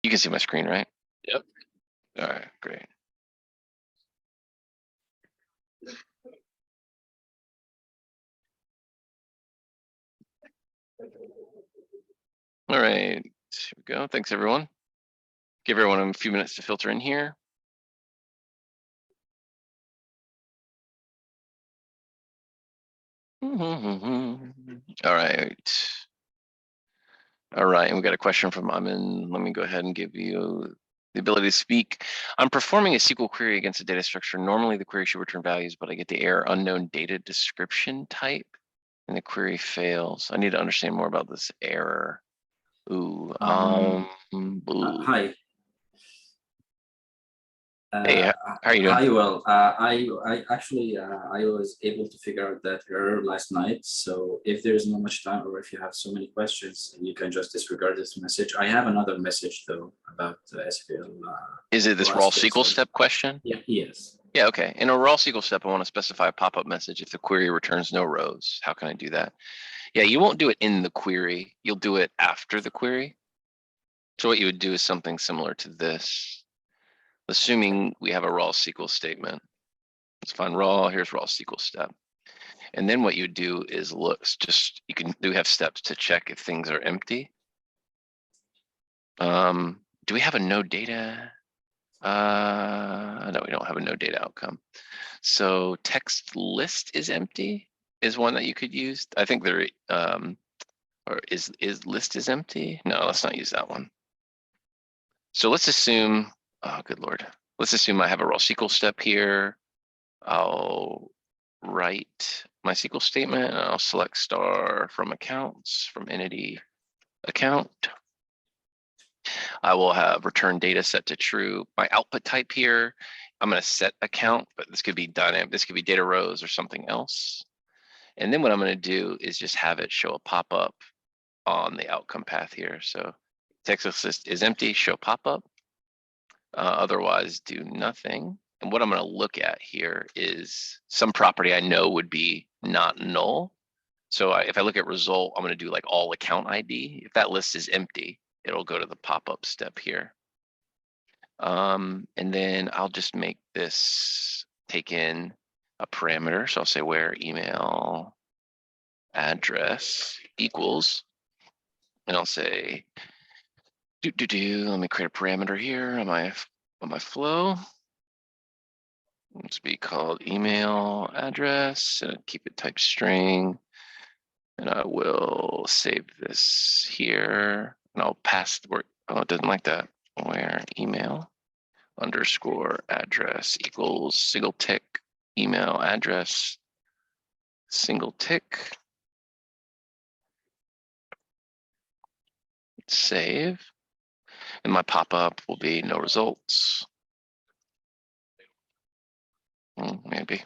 You can see my screen, right? Yep. All right, great. All right, here we go. Thanks, everyone. Give everyone a few minutes to filter in here. All right. All right, and we got a question from Amin. Let me go ahead and give you the ability to speak. I'm performing a SQL query against a data structure. Normally the query should return values, but I get the error unknown data description type and the query fails. I need to understand more about this error. Ooh, Hi. Hey, how are you doing? Hi, well, I actually I was able to figure out that error last night. So if there's not much time, or if you have so many questions, you can just disregard this message. I have another message though about SQL. Is it this raw SQL step question? Yeah. Yes. Yeah. Okay. In a raw SQL step, I want to specify a pop-up message if the query returns no rows. How can I do that? Yeah, you won't do it in the query. You'll do it after the query. So what you would do is something similar to this. Assuming we have a raw SQL statement. Let's find raw, here's raw SQL step. And then what you would do is look, you have steps to check if things are empty. Do we have a no data? No, we don't have a no data outcome. So text list is empty is one that you could use. I think there, or is list is empty? No, let's not use that one. So let's assume, oh, good Lord. Let's assume I have a raw SQL step here. I'll write my SQL statement and I'll select star from accounts, from entity account. I will have return data set to true. My output type here, I'm going to set account, but this could be dynamic. This could be data rows or something else. And then what I'm going to do is just have it show a pop-up on the outcome path here. So text list is empty, show pop-up. Otherwise do nothing. And what I'm going to look at here is some property I know would be not null. So if I look at result, I'm going to do like all account ID. If that list is empty, it'll go to the pop-up step here. And then I'll just make this take in a parameter. So I'll say where email address equals, and I'll say let me create a parameter here on my flow. Let's be called email address and keep it type string. And I will save this here and I'll pass the word. Oh, it doesn't like that. Where email underscore address equals single tick email address single tick. Save. And my pop-up will be no results. Maybe.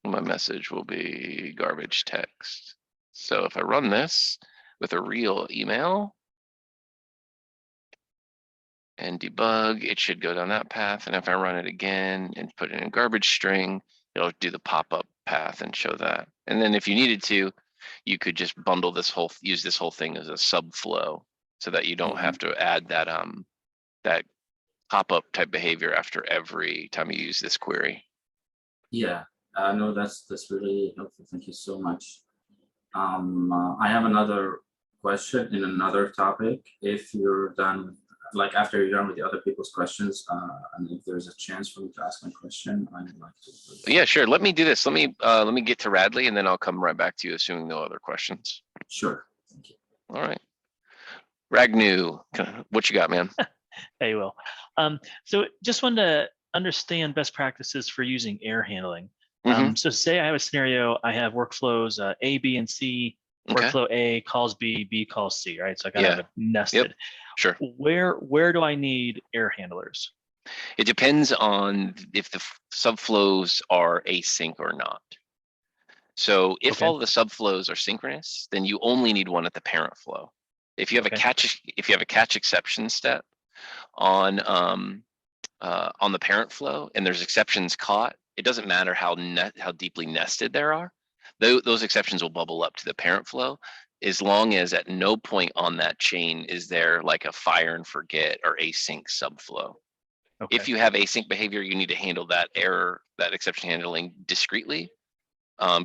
My message will be garbage text. So if I run this with a real email and debug, it should go down that path. And if I run it again and put it in a garbage string, it'll do the pop-up path and show that. And then if you needed to, you could just bundle this use this whole thing as a subflow so that you don't have to add that that pop-up type behavior after every time you use this query. Yeah, no, that's really helpful. Thank you so much. I have another question in another topic. If you're done, like after you're done with the other people's questions, and if there's a chance for me to ask my question, I'd like to. Yeah, sure. Let me do this. Let me get to Radley, and then I'll come right back to you, assuming no other questions. Sure. Thank you. All right. Ragnu, what you got, man? Hey, Will. So just wanted to understand best practices for using error handling. So say I have a scenario, I have workflows A, B, and C. Workflow A calls B, B calls C, right? So I kind of have it nested. Yep. Sure. Where do I need error handlers? It depends on if the subflows are async or not. So if all of the subflows are synchronous, then you only need one at the parent flow. If you have a catch exception step on the parent flow and there's exceptions caught, it doesn't matter how deeply nested there are. Those exceptions will bubble up to the parent flow. as long as at no point on that chain is there like a fire and forget or async subflow. Okay. If you have async behavior, you need to handle that error, that exception handling discreetly,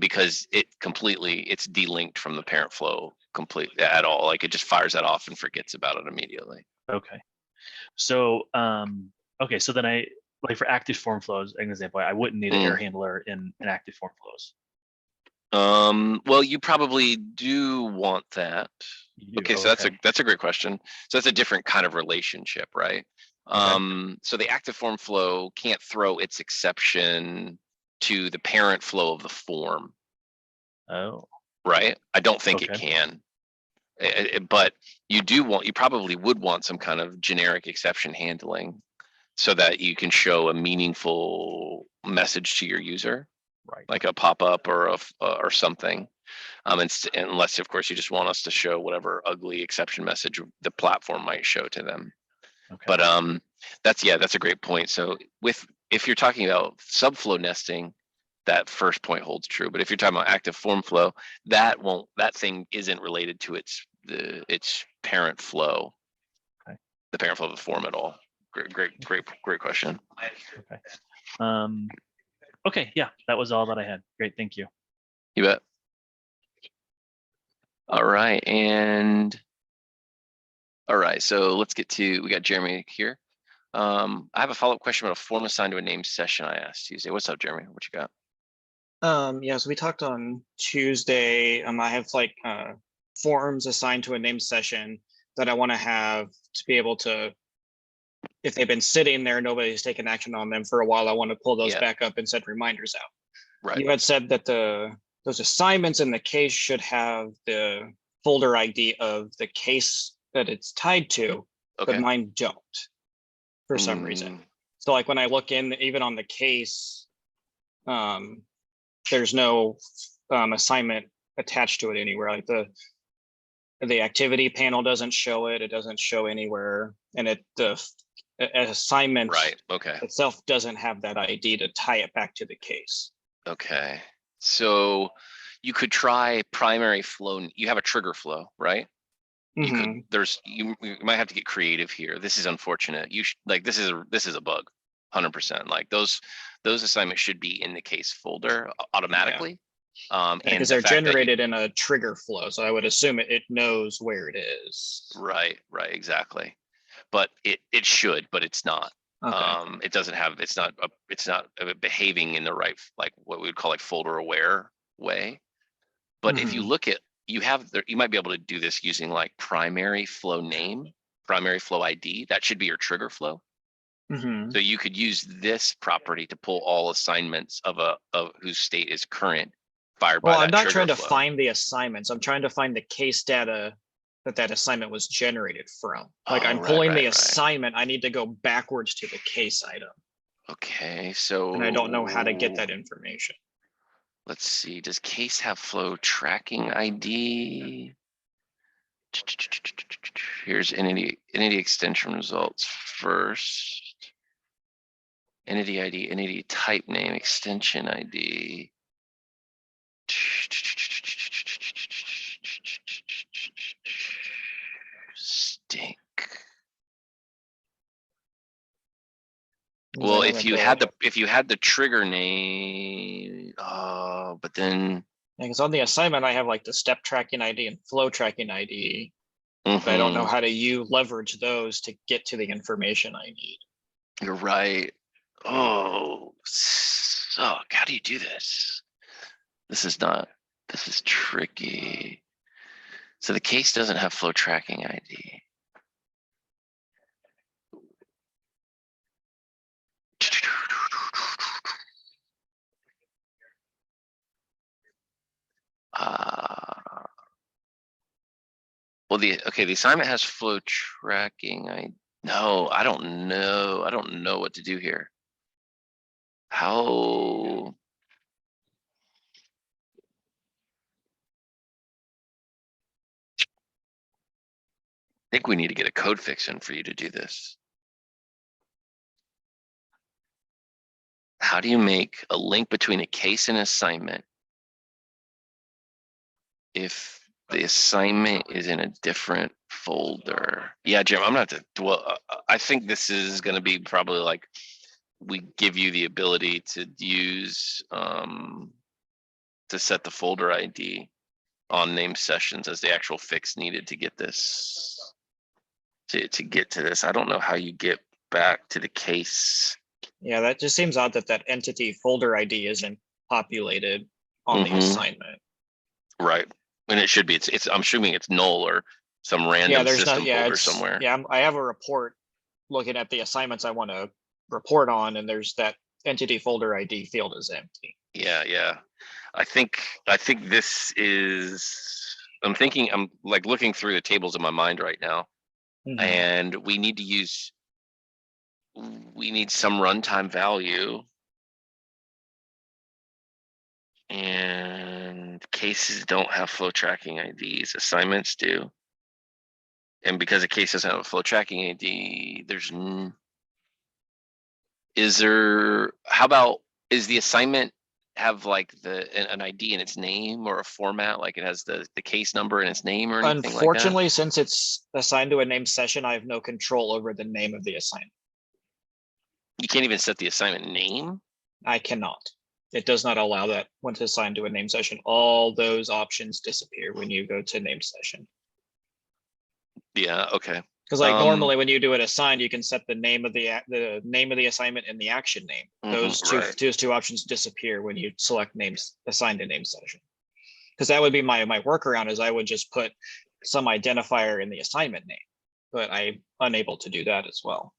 because it's delinked from the parent flow completely at all. Like it just fires that off and forgets about it immediately. Okay. So okay, so then like for active form flows, an example, I wouldn't need an error handler in active form flows. Well, you probably do want that. Okay, so that's a great question. So that's a different kind of relationship, right? Okay. So the active form flow can't throw its exception to the parent flow of the form. Oh. Right? I don't think it can. But you probably would want some kind of generic exception handling so that you can show a meaningful message to your user. Right. Like a pop-up or something, unless of course you just want us to show whatever ugly exception message the platform might show to them. Okay. But that's a great point. So if you're talking about subflow nesting, that first point holds true. But if you're talking about active form flow, that thing isn't related to its parent flow. Okay. The parent flow of the form at all. Great question. Okay. Okay, yeah, that was all that I had. Great, thank you. You bet. All right, so let's get to, we got Jeremy here. I have a follow-up question about a form assigned to a named session I asked Tuesday. What's up, Jeremy? What you got? Yeah, so we talked on Tuesday. I have like forms assigned to a named session that I want to have to be able to, if they've been sitting there, nobody's taken action on them for a while, I want to pull those back up and send reminders out. Right. You had said that those assignments in the case should have the folder ID of the case that it's tied to, but mine don't for some reason. So like when I look in, even on the case, there's no assignment attached to it anywhere. Like the activity panel doesn't show it. It doesn't show anywhere, and the assignment itself doesn't have that ID to tie it back to the case. Okay, so you could try primary flow. You have a trigger flow, right? You might have to get creative here. This is unfortunate. This is a bug, 100%. Like those assignments should be in the case folder automatically. Because they're generated in a trigger flow, so I would assume it knows where it is. Right, exactly. But it should, but it's not. Okay. It doesn't have. It's not behaving in the right, like what we would call like folder aware way. But if you look at, you might be able to do this using like primary flow name, primary flow ID. That should be your trigger flow. So you could use this property to pull all assignments of whose state is current fired by that. Well, I'm not trying to flow. find the assignments. I'm trying to find the case data that assignment was generated from. Like I'm pulling the assignment. I need to go backwards to the case item. Okay, so. And I don't know how to get that information. Let's see, does case have flow tracking ID? Here's entity extension results first. Entity ID, entity type name, extension ID. Stink. Well, if you had the trigger name, but then. Because on the assignment, I have like the step tracking ID and flow tracking ID. But I don't know how to leverage those to get to the information I need. You're right. Oh, suck. How do you do this? This is tricky. So the case doesn't have flow tracking ID. Well, the assignment has flow tracking. I don't know what to do here. How? I think we need to get a code fix in for you to do this. How do you make a link between a case and assignment if The assignment is in a different folder. Yeah, Jim, I'm gonna have to dwell. I think this is gonna be probably like, we give you the ability to use, to set the folder ID on named sessions as the actual fix needed to get this, to get to this. I don't know how you get back to the case. Yeah, that just seems odd that that entity folder ID isn't populated on the assignment. Right. And it should be, I'm assuming it's null or some random Yeah, there's system not, yeah, folder it's, somewhere. yeah, I have a report looking at the assignments I want to report on, and there's that entity folder ID field is empty. Yeah. I think this is, I'm like looking through the tables in my mind right now, and we need some runtime value. And cases don't have flow tracking IDs, assignments do. And because a case doesn't have a flow tracking ID, is the assignment have like an ID in its name or a format, like it has the case number in its name or anything like that? Unfortunately, since it's assigned to a named session, I have no control over the name of the assignment. You can't even set the assignment name? I cannot. It does not allow that when it's assigned to a named session. All those options disappear when you go to named session. Yeah, okay. Because like normally when you do it assigned, you can set the name of the name of the assignment and the action name. Those two options disappear when you select names assigned to named session. Because that would be my workaround, is I would just put some identifier in the assignment name, but I'm unable to do that as well.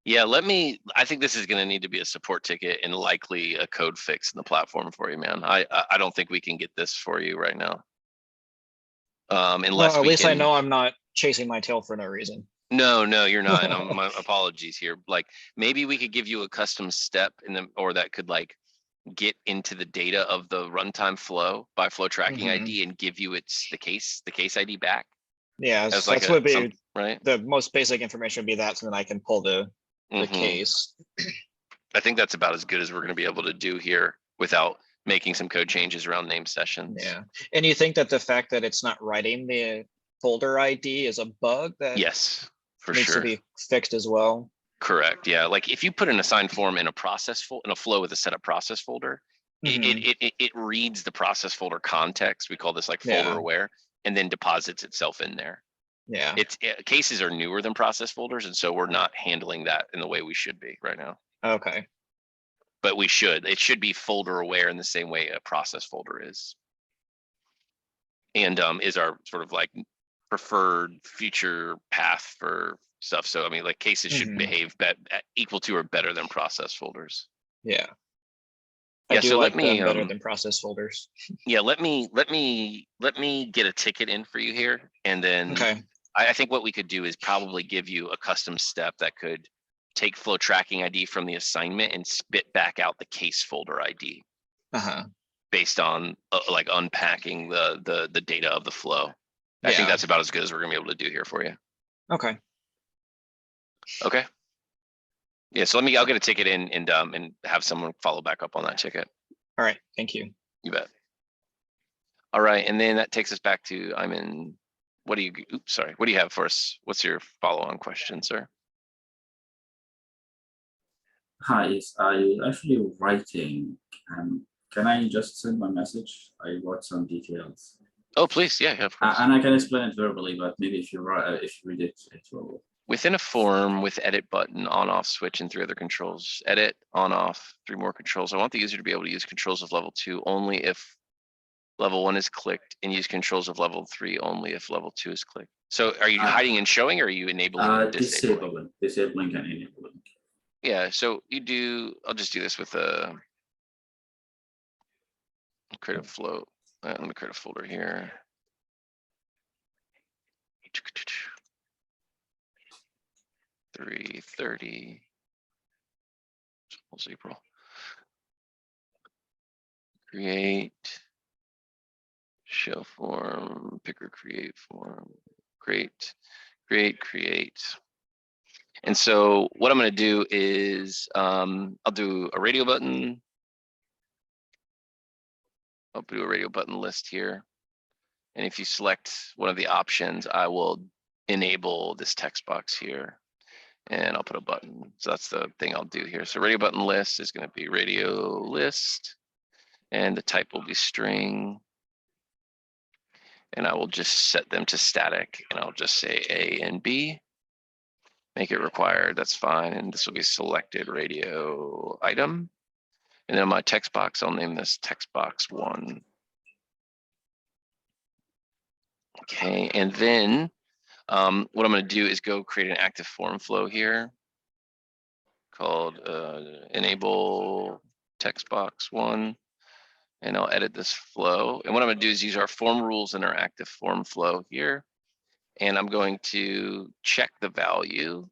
Yeah, I think this is going to need to be a support ticket and likely a code fix in the platform for you, man. I don't think we can get this for you right now. Unless well, at least I know I'm not chasing my tail for no reason. No, you're not. And my apologies here. Like maybe we could give you a custom step or that could like get into the data of the runtime flow by flow tracking ID and give you the case ID back. Yeah, As that's would be right. The most basic information would be that, so then I can pull the case. I think that's about as good as we're going to be able to do here without making some code changes around name sessions. Yeah, and you think that the fact that it's not writing the folder ID is a bug that yes, for needs sure to be fixed as well? Correct. Yeah, like if you put an assigned form in a in a flow with a setup process folder, it reads the process folder context. We call this like folder aware, and then deposits itself in there. Yeah, cases are newer than process folders, and so we're not handling that in the way we should be right now. Okay. But we should. It should be folder aware in the same way a process folder is. And is our sort of like preferred future path for stuff. So I mean, like cases should behave equal to or better than process folders. Yeah. I do so like them better than process folders. Yeah, let me get a ticket in for you here, and then I think what we could do is probably give you a custom step that could take flow tracking ID from the assignment and spit back out the case folder ID based on like unpacking the data of the flow. I think that's about as good as we're gonna be able to do here for you. Okay. Yeah, so I'll get a ticket in and have someone follow back up on that ticket. All right, thank you. You bet. All right, and then that takes us back to what do you have for us? What's your follow-on question, sir? Hi, yes, I actually writing. Can I just send my message? I wrote some details. Oh, please, yeah, of course. And I can explain it verbally, but maybe if you read it, it will. Within a form with edit button, on off switch, and 3 other controls. Edit, on off, 3 more controls. I want the user to be able to use controls of level 2 only if level 1 is clicked, and use controls of level 3 only if level 2 is clicked. So are you hiding and showing, or are you enabling and disabling? Disabling and enabling. Yeah, so I'll just do this with create a flow. Let me create a folder here. 3:30. Almost April. Create. Show form. Picker create form. Create. And so what I'm going to do is I'll do a radio button. I'll do a radio button list here. And if you select one of the options, I will enable this text box here. And I'll put a button. So that's the thing I'll do here. So radio button list is going to be radio list. And the type will be string. And I will just set them to static. And I'll just say A and B. Make it required. That's fine. And this will be selected radio item. And then my text box, I'll name this text box 1. Okay, and then what I'm going to do is go create an active form flow here called enable text box 1. And I'll edit this flow. And what I'm going to do is use our form rules in our active form flow here. And I'm going to check the value.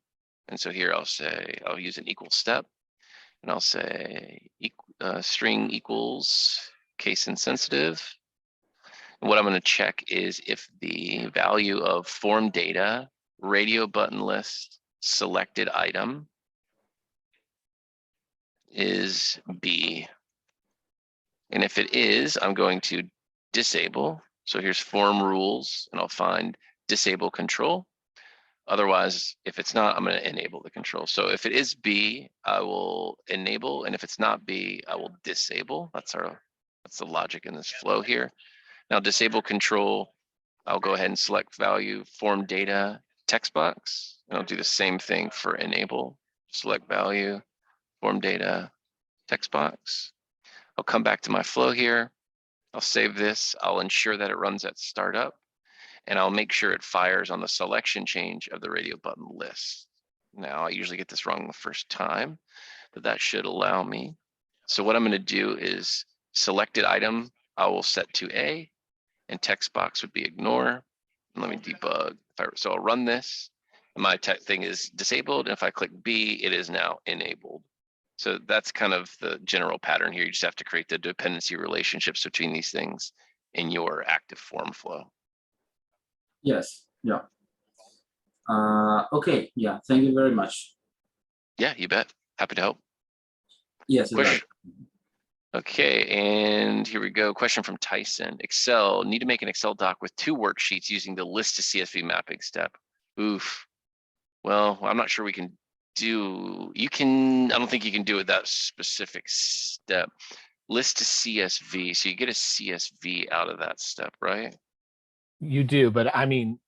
And so here I'll say, I'll use an equal step. And I'll say string equals case insensitive. And what I'm going to check is if the value of form data, radio button list, selected item is B. And if it is, I'm going to disable. So here's form rules, and I'll find disable control. Otherwise, if it's not, I'm going to enable the control. So if it is B, I will enable, and if it's not B, I will disable. That's the logic in this flow here. Now disable control, I'll go ahead and select value form data text box, and I'll do the same thing for enable. Select value form data text box. I'll come back to my flow here. I'll save this. I'll ensure that it runs at startup. And I'll make sure it fires on the selection change of the radio button list. Now, I usually get this wrong the first time, but that should allow me. So what I'm going to do is selected item, I will set to A, and text box would be ignore. And let me debug. So I'll run this. And my thing is disabled. And if I click B, it is now enabled. So that's kind of the general pattern here. You just have to create the dependency relationships between these things in your active form flow. Yes, yeah. Okay, yeah, thank you very much. Yeah, you bet. Happy to help. Yes, Question. Okay, and here we go. Question from Tyson. Excel, need to make an Excel doc with 2 worksheets using the list to CSV mapping step. Oof. Well, I'm not sure we can do, I don't think you can do it that specific step. List to CSV, so you get a CSV out of that step, right? You do, but I mean,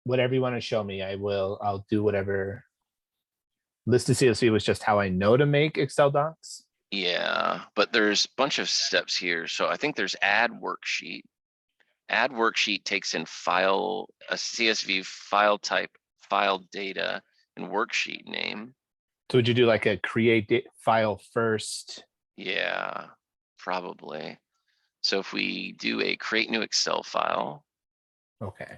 whatever you want to show me, I'll do whatever. List to CSV was just how I know to make Excel docs. Yeah, but there's a bunch of steps here. So I think there's add worksheet. Add worksheet takes in file, a CSV file type, file data, and worksheet name. So would you do like a create file first? Yeah, probably. So if we do a create new Excel file, Okay.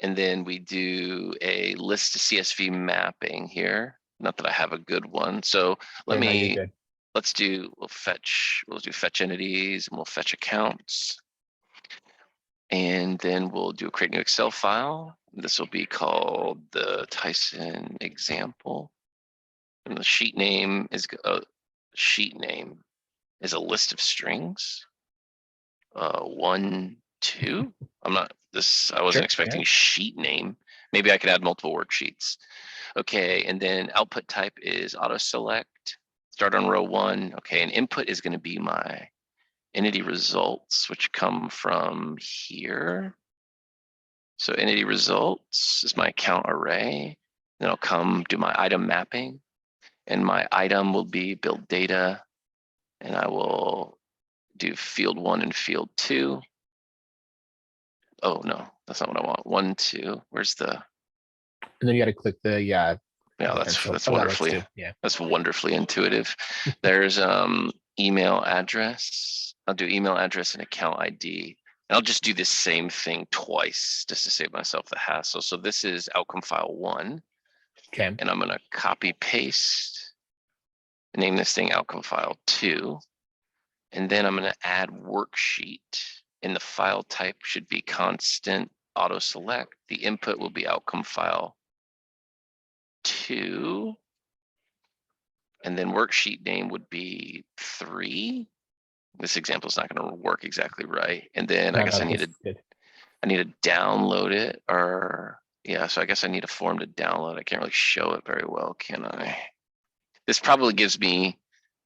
and then we do a list to CSV mapping here. Not that I have a good one. So Yeah, no, you're good. we'll do fetch entities, and we'll fetch accounts. And then we'll do a create new Excel file. This will be called the Tyson example. And the sheet name is a list of strings. 1, 2. I wasn't expecting sheet name. Maybe I could add multiple worksheets. Okay, and then output type is auto select. Start on row 1. Okay, and input is going to be my entity results, which come from here. So entity results is my account array. Then I'll come do my item mapping, and my item will be build data, and I will do field 1 and field 2. Oh no, that's not what I want. 1, 2. Where's the? And then you got to click the Yeah, that's wonderfully. Yeah, that's wonderfully intuitive. There's email address. I'll do email address and account ID. And I'll just do the same thing twice just to save myself the hassle. So this is outcome file 1. Okay. And I'm gonna copy paste, name this thing outcome file 2. And then I'm gonna add worksheet. And the file type should be constant auto select. The input will be outcome file 2. And then worksheet name would be 3. This example is not going to work exactly right. And then I No, guess no, I need this to is good. download it, or yeah, so I guess I need a form to download. I can't really show it very well, can I? This probably gives me,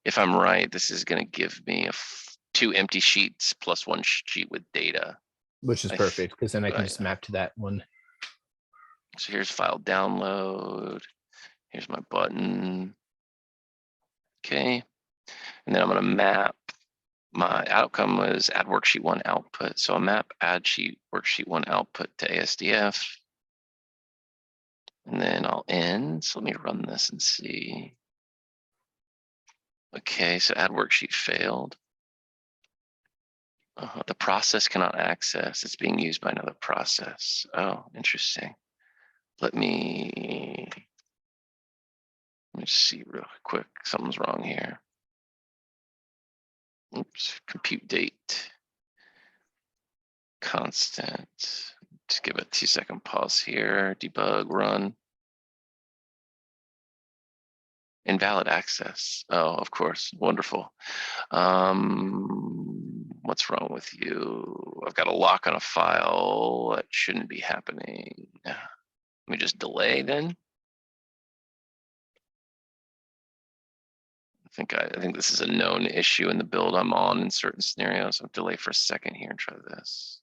if I'm right, this is going to give me 2 empty sheets plus 1 sheet with data. Which is I perfect because then I can right. just map to that one. So here's file download. Here's my button. Okay. And then I'm going to map. My outcome was add worksheet 1 output. So I'll map add sheet worksheet 1 output to ASDF. And then I'll end. So let me run this and see. Okay, so add worksheet failed. The process cannot access. It's being used by another process. Oh, interesting. Let me see real quick. Something's wrong here. Oops, compute date. Constant. Just give it a 2-second pause here. Debug, run. Invalid access. Oh, of course. Wonderful. What's wrong with you? I've got a lock on a file. That shouldn't be happening. Let me just delay then. I think this is a known issue in the build I'm on in certain scenarios. I'll delay for a second here and try this.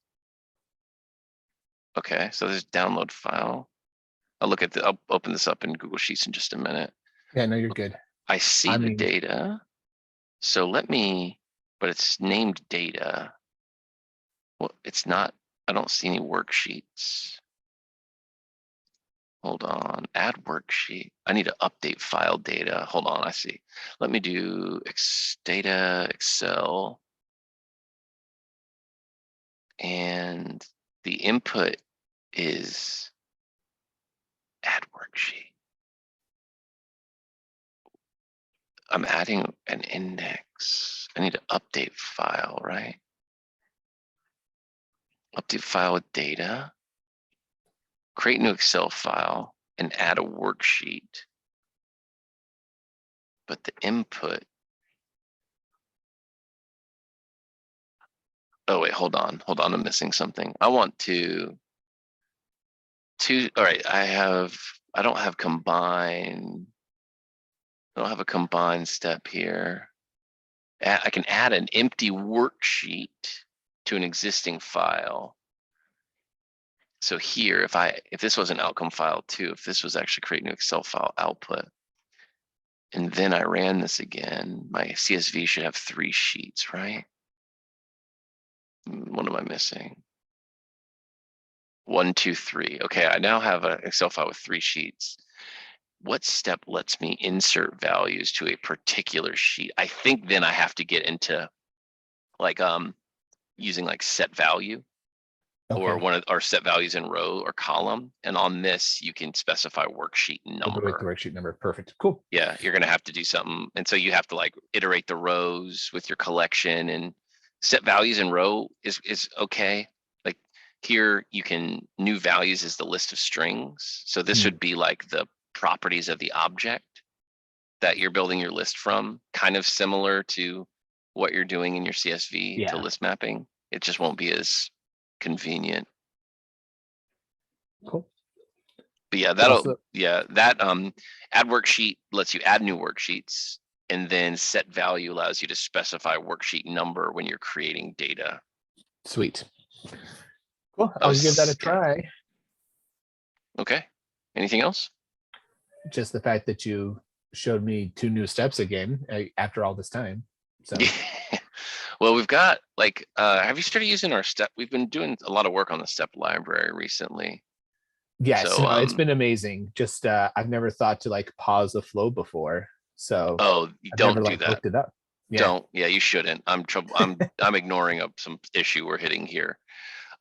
Okay, so there's download file. I'll open this up in Google Sheets in just a minute. Yeah, no, you're good. I see I the mean- data. So but it's named data. Well, it's not, I don't see any worksheets. Hold on, add worksheet. I need to update file data. Hold on, I see. Let me do data, Excel. And the input is add worksheet. I'm adding an index. I need to update file, right? Update file with data. Create new Excel file and add a worksheet. But the input. Oh wait, hold on, I'm missing something. I want to. All right, I don't have combine. I don't have a combine step here. I can add an empty worksheet to an existing file. So here, if this was an outcome file too, if this was actually create new Excel file output, and then I ran this again, my CSV should have 3 sheets, right? What am I missing? 1, 2, 3. Okay, I now have an Excel file with 3 sheets. What step lets me insert values to a particular sheet? I think then I have to get into like using like set value. Or or set values in row or column. And on this, you can specify worksheet number. The worksheet number. Perfect. Cool. Yeah, you're going to have to do something. And so you have to like iterate the rows with your collection, and set values in row is okay. Like here, you can new values is the list of strings. So this would be like the properties of the object that you're building your list from, kind of similar to what you're doing in your CSV to list mapping. It just won't be as convenient. Cool. But yeah, that add worksheet lets you add new worksheets, and then set value allows you to specify worksheet number when you're creating data. Sweet. Cool. I'll give that a try. Okay. Anything else? Just the fact that you showed me 2 new steps again after all this time. So well, we've got like, have you started using our step? We've been doing a lot of work on the step library recently. yes, So, no, it's been amazing. Just I've never thought to like pause the flow before. So don't do that. Looked it up. Yeah. Don't. Yeah, you shouldn't. I'm ignoring some issue we're hitting here.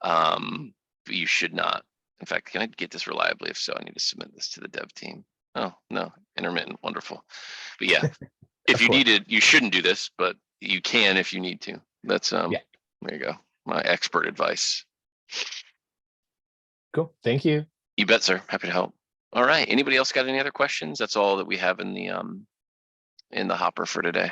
But you should not. In fact, can I get this reliably? If so, I need to submit this to the dev team. Oh no, intermittent, wonderful. But yeah, if you needed, you shouldn't do this, but you can if you need to. That's there you go. My expert advice. Cool. Thank you. You bet, sir. Happy to help. All right. Anybody else got any other questions? That's all that we have in the hopper for today.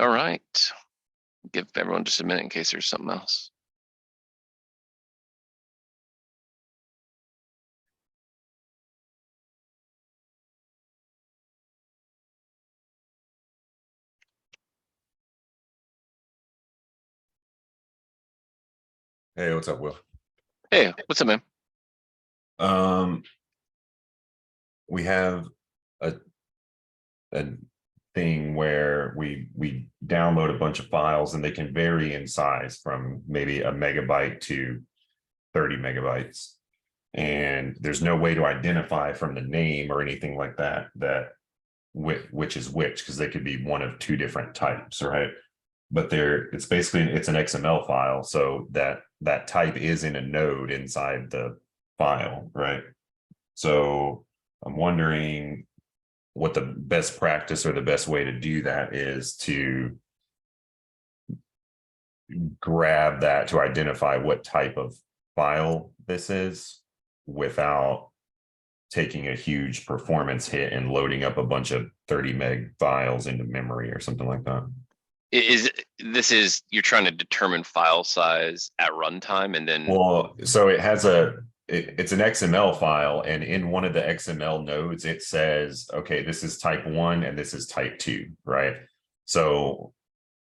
All right. Give everyone just a minute in case there's something else. Hey, what's up, Will? Hey, what's up, man? We have a thing where we download a bunch of files and they can vary in size from maybe a megabyte to 30 megabytes. And there's no way to identify from the name or anything like that which is which, because they could be one of two different types, right? But it's basically an XML file, so that type is in a node inside the file, right? So I'm wondering what the best practice or the best way to do that is to grab that to identify what type of file this is without taking a huge performance hit and loading up a bunch of 30 meg files into memory or something like that. You're trying to determine file size at runtime and then. Well, so it's an XML file, and in one of the XML nodes, it says, okay, this is type 1 and this is type 2, right? So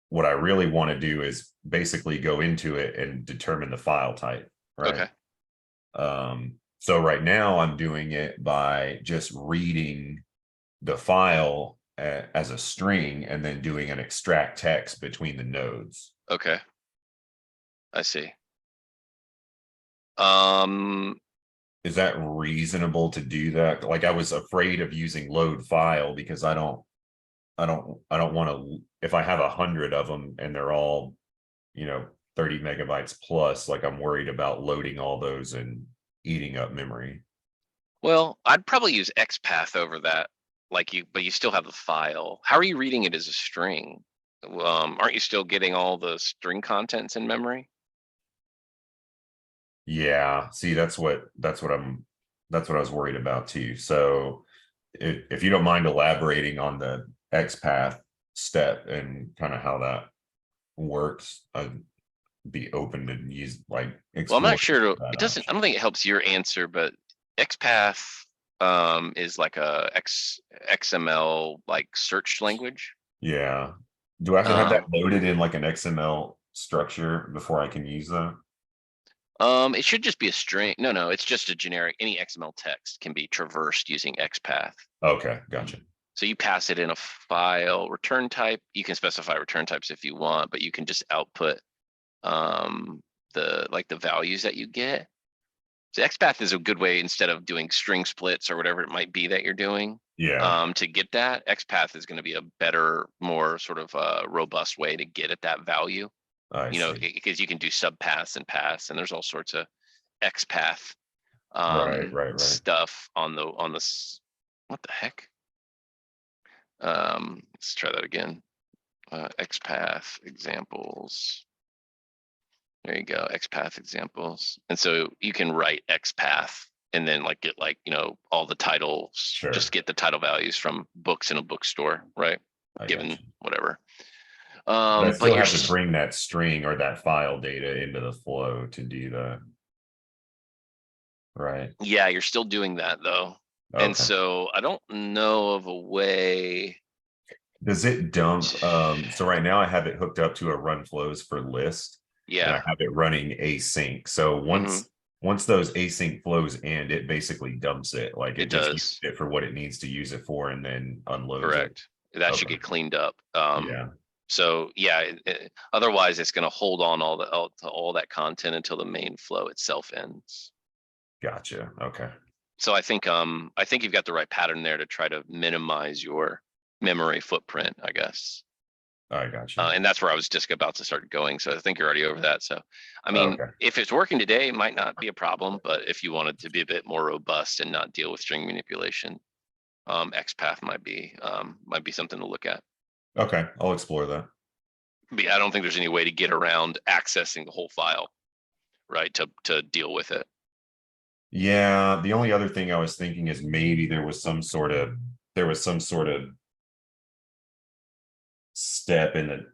what I really want to do is basically go into it and determine the file type, right? Okay. So right now I'm doing it by just reading the file as a string and then doing an extract text between the nodes. Okay. I see. Is that reasonable to do that? Like, I was afraid of using load file because I don't want to, if I have 100 of them and they're all, 30 megabytes plus, like I'm worried about loading all those and eating up memory. Well, I'd probably use XPath over that. But you still have the file. How are you reading it as a string? Aren't you still getting all the string contents in memory? Yeah, see, that's what I was worried about too. So if you don't mind elaborating on the XPath step and kind of how that works, I'd be open to use Well, I'm not sure. It doesn't. I don't think it helps your answer, but XPath is like a XML like search language. Yeah. Do I have to have that loaded in like an XML structure before I can use that? It should just be a string. No, it's just a generic. Any XML text can be traversed using XPath. Okay, gotcha. So you pass it in a file return type. You can specify return types if you want, but you can just output the values that you get. So XPath is a good way, instead of doing string splits or whatever it might be that you're doing. Yeah. To get that, XPath is going to be a better, more sort of robust way to get at that value. I see. Because you can do subpaths and paths, and there's all sorts of XPath Right. stuff on the what the heck? Let's try that again. XPath examples. There you go, XPath examples. And so you can write XPath and then get all the titles. Sure. Just get the title values from books in a bookstore, right? Given whatever. But I still but have to bring that string or that file data into the flow to do that. Right. Yeah, you're still doing that though. Okay. And so I don't know of a way. Does it dump? So right now I have it hooked up to a run flows for list. Yeah. And I have it running async. So once those async flows end, it basically dumps it. Like it just uses it for what it needs to use it for and then unloads it. Correct. That should get cleaned up. Yeah. So yeah, otherwise it's going to hold on all that content until the main flow itself ends. Gotcha. Okay. So I think you've got the right pattern there to try to minimize your memory footprint, I guess. I gotcha. And that's where I was just about to start going. So I think you're already over that. So, I mean, if it's working today, it might not be a problem, but if you wanted to be a bit more robust and not deal with string manipulation, XPath might be something to look at. Okay, I'll explore that. But yeah, I don't think there's any way to get around accessing the whole file, right? To deal with it. Yeah, the only other thing I was thinking is maybe there was some sort of step in the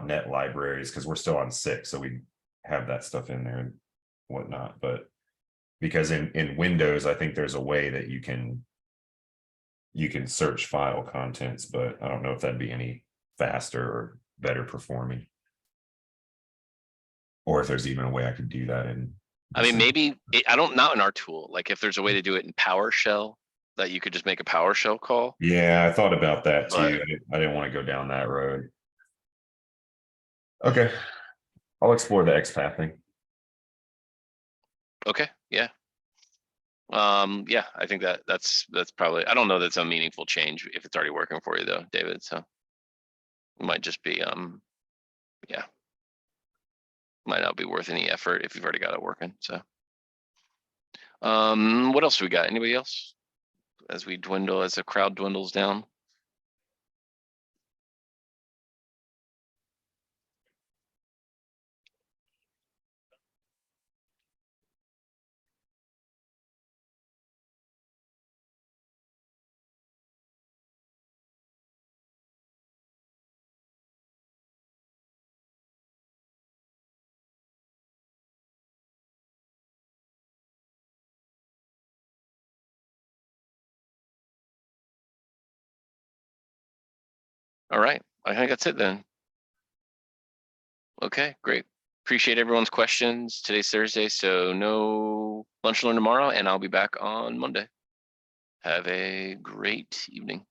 .NET libraries, because we're still on 6, so we have that stuff in there and whatnot. But because in Windows, I think there's a way that you can search file contents, but I don't know if that'd be any faster or better performing, or if there's even a way I could do that in. I mean, maybe not in our tool. Like if there's a way to do it in PowerShell, that you could just make a PowerShell call. Yeah, I thought about that too. But- I didn't want to go down that road. Okay, I'll explore the XPath thing. Okay, yeah. Yeah, I think that's probably, I don't know that's a meaningful change if it's already working for you though, David, so. It might just be, yeah. Might not be worth any effort if you've already got it working, so. What else we got? Anybody else? As we dwindle, as the crowd dwindles down. All right, I think that's it then. Okay, great. Appreciate everyone's questions. Today's Thursday, so no lunch and learn tomorrow, and I'll be back on Monday. Have a great evening.